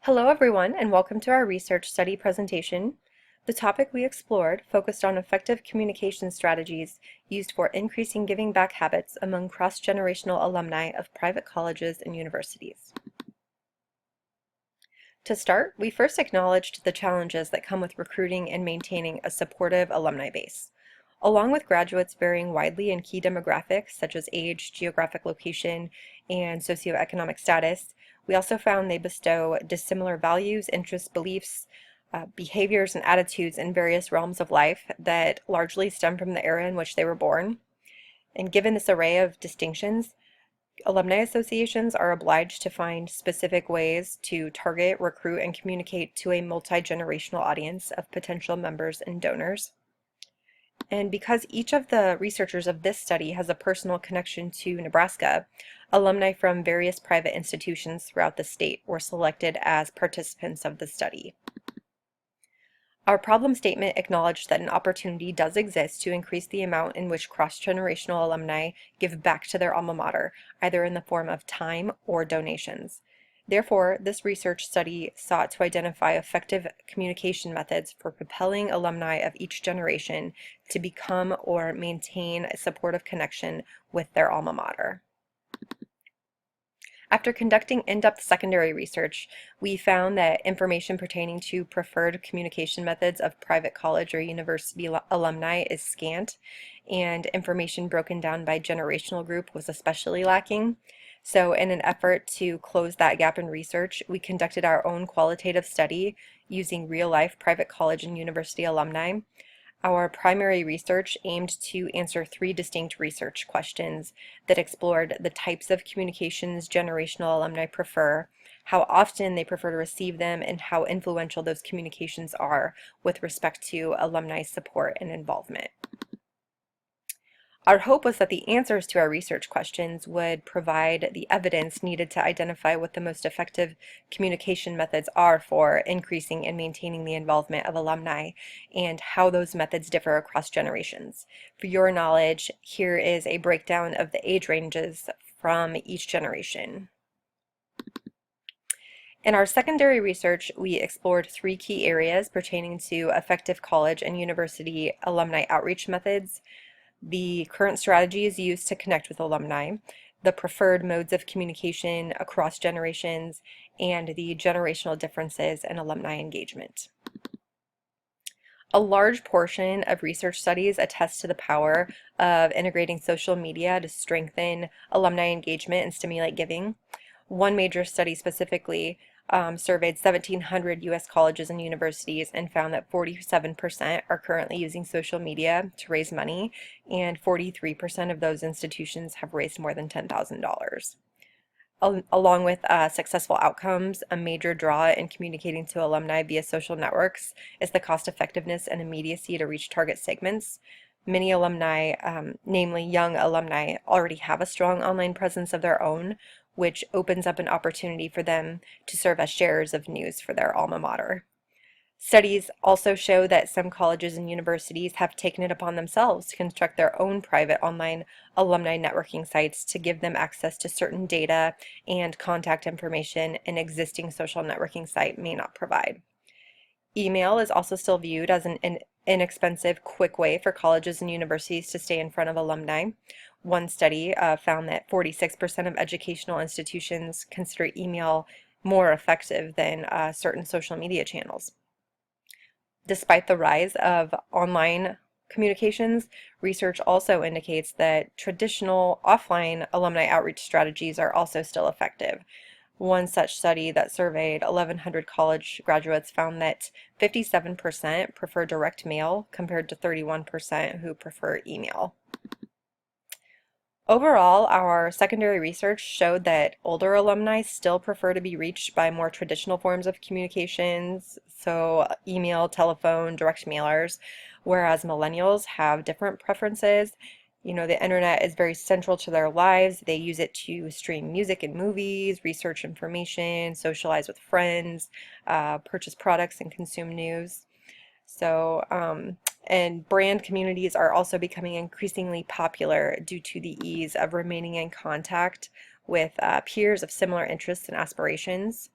Hello everyone, and welcome to our research study presentation. The topic we explored focused on effective communication strategies used for increasing giving back habits among cross-generational alumni of private colleges and universities. To start, we first acknowledged the challenges that come with recruiting and maintaining a supportive alumni base. Along with graduates varying widely in key demographics such as age, geographic location, and socioeconomic status, we also found they bestow dissimilar values, interests, beliefs, behaviors, and attitudes in various realms of life that largely stem from the era in which they were born. And given this array of distinctions, alumni associations are obliged to find specific ways to target, recruit, and communicate to a multi-generational audience of potential members and donors. And because each of the researchers of this study has a personal connection to Nebraska, alumni from various private institutions throughout the state were selected as participants of the study. Our problem statement acknowledged that an opportunity does exist to increase the amount in which cross-generational alumni give back to their alma mater, either in the form of time or donations. Therefore, this research study sought to identify effective communication methods for propelling alumni of each generation to become or maintain a supportive connection with their alma mater. After conducting in-depth secondary research, we found that information pertaining to preferred communication methods of private college or university alumni is scant, and information broken down by generational group was especially lacking. So in an effort to close that gap in research, we conducted our own qualitative study using real-life private college and university alumni. Our primary research aimed to answer three distinct research questions that explored the types of communications generational alumni prefer, how often they prefer to receive them, and how influential those communications are with respect to alumni support and involvement. Our hope was that the answers to our research questions would provide the evidence needed to identify what the most effective communication methods are for increasing and maintaining the involvement of alumni and how those methods differ across generations. For your knowledge, here is a breakdown of the age ranges from each generation. In our secondary research, we explored three key areas pertaining to effective college and university alumni outreach methods, the current strategies used to connect with alumni, the preferred modes of communication across generations, and the generational differences in alumni engagement. A large portion of research studies attest to the power of integrating social media to strengthen alumni engagement and stimulate giving. One major study specifically surveyed 1,700 U.S. colleges and universities and found that 47% are currently using social media to raise money, and 43% of those institutions have raised more than $10,000. Along with successful outcomes, a major draw in communicating to alumni via social networks is the cost effectiveness and immediacy to reach target segments. Many alumni, namely young alumni, already have a strong online presence of their own, which opens up an opportunity for them to serve as sharers of news for their alma mater. Studies also show that some colleges and universities have taken it upon themselves to construct their own private online alumni networking sites to give them access to certain data and contact information an existing social networking site may not provide. Email is also still viewed as an inexpensive, quick way for colleges and universities to stay in front of alumni. One study found that 46% of educational institutions consider email more effective than certain social media channels. Despite the rise of online communications, research also indicates that traditional offline alumni outreach strategies are also still effective. One such study that surveyed 1,100 college graduates found that 57% prefer direct mail compared to 31% who prefer email. Overall, our secondary research showed that older alumni still prefer to be reached by more traditional forms of communications, so email, telephone, direct mailers, whereas millennials have different preferences. You know, the internet is very central to their lives. They use it to stream music and movies, research information, socialize with friends, purchase products, and consume news. So, and brand communities are also becoming increasingly popular due to the ease of remaining in contact with peers of similar interests and aspirations.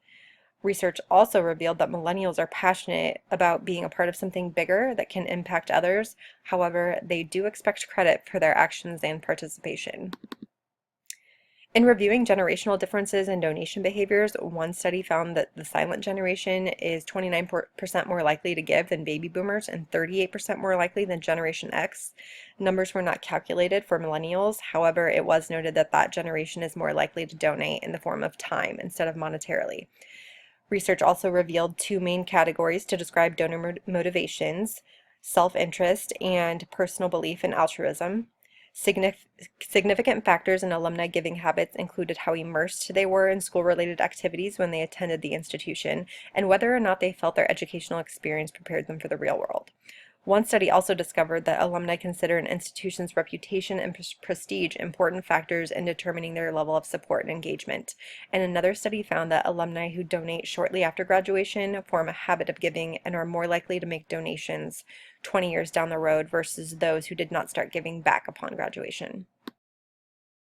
Research also revealed that millennials are passionate about being a part of something bigger that can impact others. However, they do expect credit for their actions and participation. In reviewing generational differences in donation behaviors, one study found that the silent generation is 29% more likely to give than baby boomers and 38% more likely than Generation X. Numbers were not calculated for millennials. However, it was noted that that generation is more likely to donate in the form of time instead of monetarily. Research also revealed two main categories to describe donor motivations: self-interest and personal belief in altruism. Significant factors in alumni giving habits included how immersed they were in school-related activities when they attended the institution, and whether or not they felt their educational experience prepared them for the real world. One study also discovered that alumni consider an institution's reputation and prestige important factors in determining their level of support and engagement. And another study found that alumni who donate shortly after graduation form a habit of giving and are more likely to make donations 20 years down the road versus those who did not start giving back upon graduation.